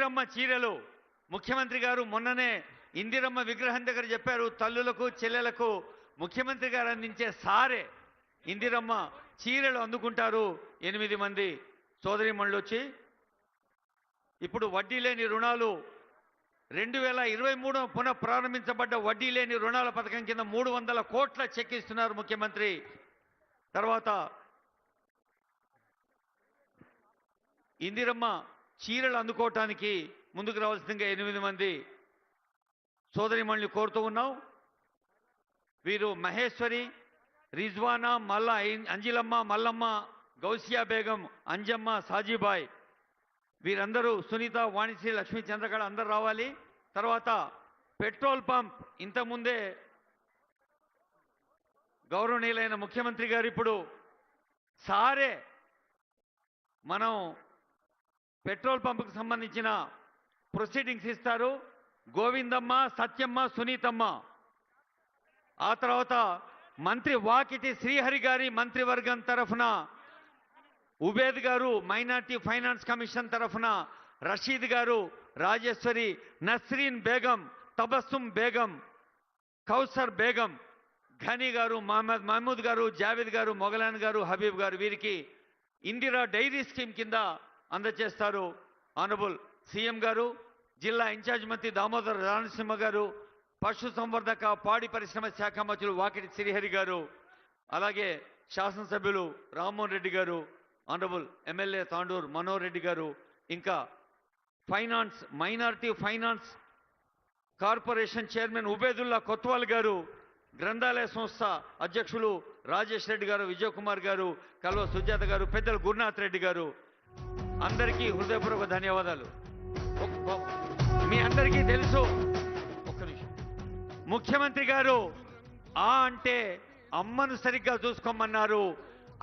ఇందిరమ్మ చీరలు ముఖ్యమంత్రి గారు మొన్ననే ఇందిరమ్మ విగ్రహం దగ్గర చెప్పారు, తల్లులకు చెల్లెలకు ముఖ్యమంత్రి గారు అందించే సారే ఇందిరమ్మ చీరలు అందుకుంటారు 8 మంది సోదరీమణులు వచ్చి. ఇప్పుడు వడ్డీ లేని రుణాలు 2023 పునః ప్రారంభించబడ్డ వడ్డీ లేని రుణాల పథకం కింద 300 కోట్ల చెక్ ఇస్తున్నారు ముఖ్యమంత్రి. తర్వాత ఇందిరమ్మ చీరలు అందుకోవటానికి ముందుకు రావాల్సిందిగా 8 మంది సోదరిమణులు కోరుతూ ఉన్నాం. వీరు మహేశ్వరి, రిజ్వానా, మల్లా, అంజిలమ్మ, మల్లమ్మ, గౌసియా బేగం, అంజమ్మ, సాజీబాయ్, వీరందరూ, సునీత, వాణిశ్రీ, లక్ష్మీ, చంద్రకళ అందరూ రావాలి. తర్వాత పెట్రోల్ పంప్, ఇంతకుముందే గౌరవనీయులైన ముఖ్యమంత్రి గారు ఇప్పుడు సారే మనం పెట్రోల్ పంపుకు సంబంధించిన ప్రొసీడింగ్స్ ఇస్తారు. గోవిందమ్మ, సత్యమ్మ, సునీతమ్మ. ఆ తర్వాత మంత్రి వాకిటి శ్రీహరి గారి మంత్రివర్గం తరఫున ఉబేద్ గారు, మైనార్టీ ఫైనాన్స్ కమిషన్ తరఫున రషీద్ గారు, రాజేశ్వరి, నస్రీన్ బేగం, తబస్సుం బేగం, కౌసర్ బేగం, ఘనీ గారు, మహమూద్ గారు, జావేద్ గారు, మొగలాన్ గారు, హబీబ్ గారు, వీరికి ఇందిరా డైరీ స్కీమ్ కింద అందజేస్తారు. ఆనరబుల్ సీఎం గారు, జిల్లా ఇన్ఛార్జ్ మంత్రి దామోదర్ రామసింహ గారు, పశు సంవర్ధక పాడి పరిశ్రమ శాఖ మంత్రులు వాకిటి శ్రీహరి గారు, అలాగే శాసనసభ్యులు రామ్మోహన్ రెడ్డి గారు, ఆనరబుల్ ఎమ్మెల్యే తాండూర్ మనోహర్ రెడ్డి గారు, ఇంకా finance, minority finance corporation chairman Ubedulla Kotwal గారు, గ్రంథాలయ సంస్థ అధ్యక్షులు రాజేష్ రెడ్డి గారు, విజయ్ కుమార్ గారు, కల్వ సుజాత గారు, పెద్దలు గురునాథ్ రెడ్డి గారు, అందరికీ హృదయపూర్వక ధన్యవాదాలు. మీ అందరికీ తెలుసు, ఒక్క నిమిషం, ముఖ్యమంత్రి గారు ఆ అంటే అమ్మను సరిగ్గా చూసుకోమన్నారు,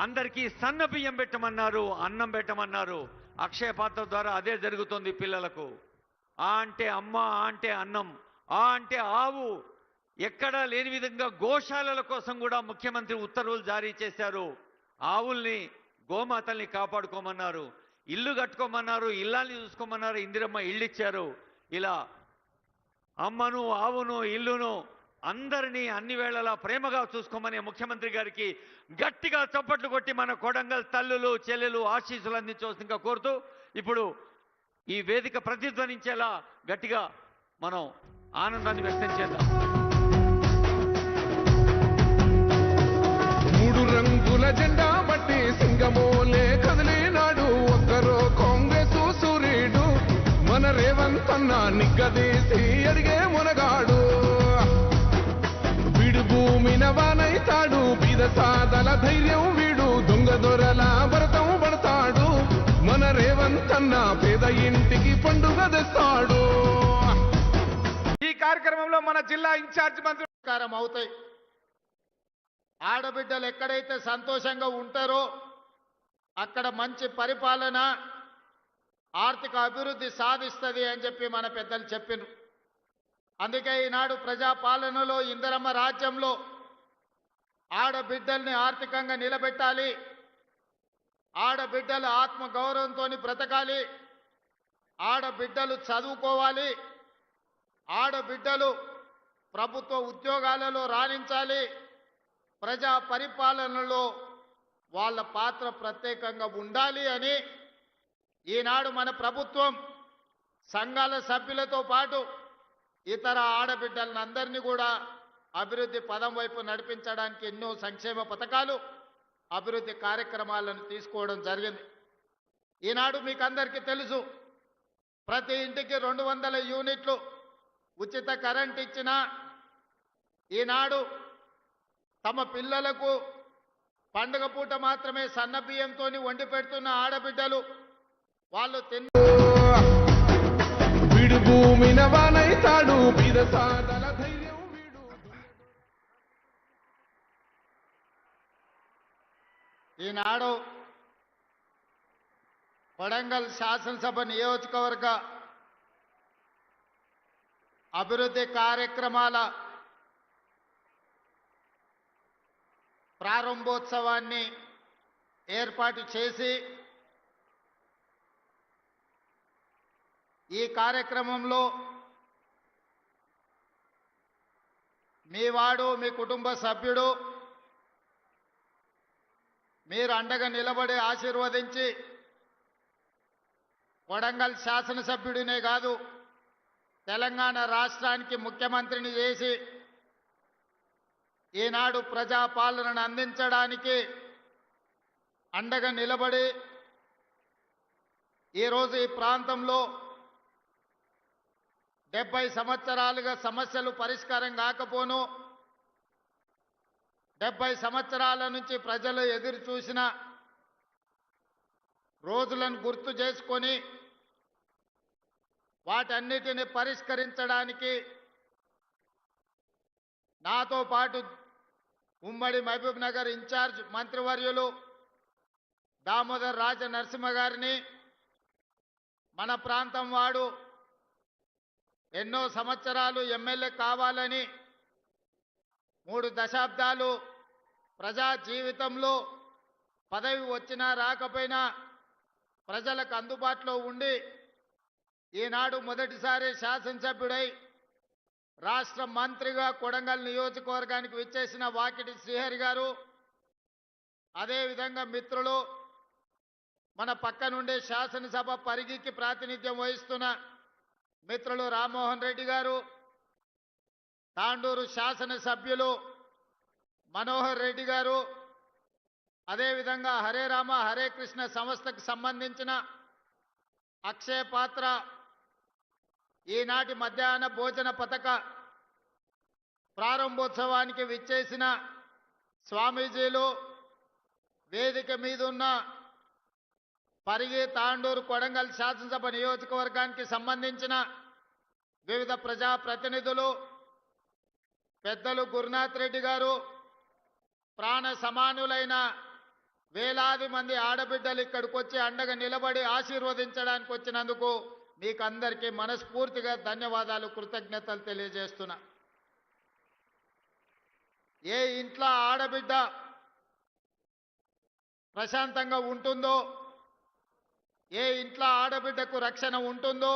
అందరికీ సన్న బియ్యం పెట్టమన్నారు, అన్నం పెట్టమన్నారు. అక్షయ పాత్ర ద్వారా అదే జరుగుతుంది పిల్లలకు. ఆ అంటే అమ్మ, ఆ అంటే అన్నం, ఆ అంటే ఆవు. ఎక్కడా లేని విధంగా గోశాలల కోసం కూడా ముఖ్యమంత్రి ఉత్తర్వులు జారీ చేశారు. ఆవుల్ని, గోమాతల్ని కాపాడుకోమన్నారు, ఇల్లు కట్టుకోమన్నారు, ఇల్లాల్ని చూసుకోమన్నారు, ఇందిరమ్మ ఇల్లు ఇచ్చారు. ఇలా అమ్మను, ఆవును, ఇల్లును అందరినీ అన్ని వేళలా ప్రేమగా చూసుకోమని ముఖ్యమంత్రి గారికి గట్టిగా చప్పట్లు కొట్టి మన కొడంగల్ తల్లులు, చెల్లెలు ఆశీస్సులు అందించవలసిందిగా కోరుతూ ఇప్పుడు ఈ వేదిక ప్రతిధ్వనించేలా గట్టిగా మనం ఆనందాన్ని వ్యక్తం చేద్దాం. 3 రంగుల జెండా బట్టి సింగమోలే కదిలినాడు ఒక్కరో కాంగ్రెస్ సూర్యుడు, మన రేవంత్ అన్న నిగ్గదీసి అడిగే మునగాడు. వీడు భూమిన వానైతాడు, బీద సాదల ధైర్యం వీడు, దొంగ దొరల భరతం పడతాడు, మన రేవంత్ అన్న పేద ఇంటికి పండుగ తెస్తాడు. ఈ కార్యక్రమంలో మన జిల్లా ఇన్ఛార్జ్ మంత్రి అవుతాయి. ఆడబిడ్డలు ఎక్కడైతే సంతోషంగా ఉంటారో అక్కడ మంచి పరిపాలన, ఆర్థిక అభివృద్ధి సాధిస్తుంది అని చెప్పి మన పెద్దలు చెప్పినారు. అందుకే ఈనాడు ప్రజాపాలనలో, ఇందిరమ్మ రాజ్యంలో ఆడబిడ్డల్ని ఆర్థికంగా నిలబెట్టాలి, ఆడబిడ్డలు ఆత్మగౌరవంతో బ్రతకాలి, ఆడబిడ్డలు చదువుకోవాలి, ఆడబిడ్డలు ప్రభుత్వ ఉద్యోగాలలో రాణించాలి, ప్రజా పరిపాలనలో వాళ్ళ పాత్ర ప్రత్యేకంగా ఉండాలి అని ఈనాడు మన ప్రభుత్వం సంఘాల సభ్యులతో పాటు ఇతర ఆడబిడ్డలందరినీ కూడా అభివృద్ధి పదం వైపు నడిపించడానికి ఎన్నో సంక్షేమ పథకాలు, అభివృద్ధి కార్యక్రమాలను తీసుకోవడం జరిగింది. ఈనాడు మీకు అందరికీ తెలుసు, ప్రతి ఇంటికి 200 యూనిట్లు ఉచిత కరెంట్ ఇచ్చిన, ఈనాడు తమ పిల్లలకు పండుగ పూట మాత్రమే సన్న బియ్యంతో వండి పెడుతున్న ఆడబిడ్డలు వాళ్ళు వీడు భూమిన వానైతాడు, బీద సాదల ధైర్యం వీడు. ఈనాడు కొడంగల్ శాసనసభ నియోజకవర్గ అభివృద్ధి కార్యక్రమాల ప్రారంభోత్సవాన్ని ఏర్పాటు చేసి ఈ కార్యక్రమంలో మీ వాడు మీ కుటుంబ సభ్యుడు మీరు అండగా నిలబడి ఆశీర్వదించి కొడంగల్ శాసనసభ్యుడినే కాదు తెలంగాణ రాష్ట్రానికి ముఖ్యమంత్రిని చేసి ఈనాడు ప్రజాపాలనను అందించడానికి అండగా నిలబడి ఈరోజు ఈ ప్రాంతంలో 70 సంవత్సరాలుగా సమస్యలు పరిష్కారం కాకపోను 70 సంవత్సరాల నుంచి ప్రజలు ఎదురు చూసిన రోజులను గుర్తు చేసుకొని వాటన్నిటిని పరిష్కరించడానికి నాతో పాటు ఉమ్మడి మహబూబ్ నగర్ ఇన్ఛార్జ్ మంత్రివర్యులు దామోదర్ రాజ నరసింహ గారిని మన ప్రాంతం వాడు ఎన్నో సంవత్సరాలు ఎమ్మెల్యే కావాలని 3 దశాబ్దాలు ప్రజా జీవితంలో పదవి వచ్చినా రాకపోయినా ప్రజలకు అందుబాటులో ఉండి ఈనాడు మొదటిసారి శాసనసభ్యుడై రాష్ట్ర మంత్రిగా కొడంగల్ నియోజకవర్గానికి విచ్చేసిన వాకిటి శ్రీహరి గారు అదేవిధంగా మిత్రులు మన పక్క నుండే శాసనసభ పరిగికి ప్రాతినిధ్యం వహిస్తున్న మిత్రులు రామ్మోహన్ రెడ్డి గారు తాండూరు శాసనసభ్యులు మనోహర్ రెడ్డి గారు అదేవిధంగా హరే రామ హరే కృష్ణ సంస్థకు సంబంధించిన అక్షయ పాత్ర ఈనాటి మధ్యాహ్న భోజన పథక ప్రారంభోత్సవానికి విచ్చేసిన స్వామీజీలు వేదిక మీద ఉన్న పరిగి తాండూరు కొడంగల్ శాసనసభ నియోజకవర్గానికి సంబంధించిన వివిధ ప్రజాప్రతినిధులు పెద్దలు గురునాథ్ రెడ్డి గారు ప్రాణ సమానులైన వేలాది మంది ఆడబిడ్డలు ఇక్కడికి వచ్చి అండగా నిలబడి ఆశీర్వదించడానికి వచ్చినందుకు మీకు అందరికీ మనస్ఫూర్తిగా ధన్యవాదాలు కృతజ్ఞతలు తెలియజేస్తున్నా. ఏ ఇంట్లో ఆడబిడ్డ ప్రశాంతంగా ఉంటుందో ఏ ఇంట్లో ఆడబిడ్డకు రక్షణ ఉంటుందో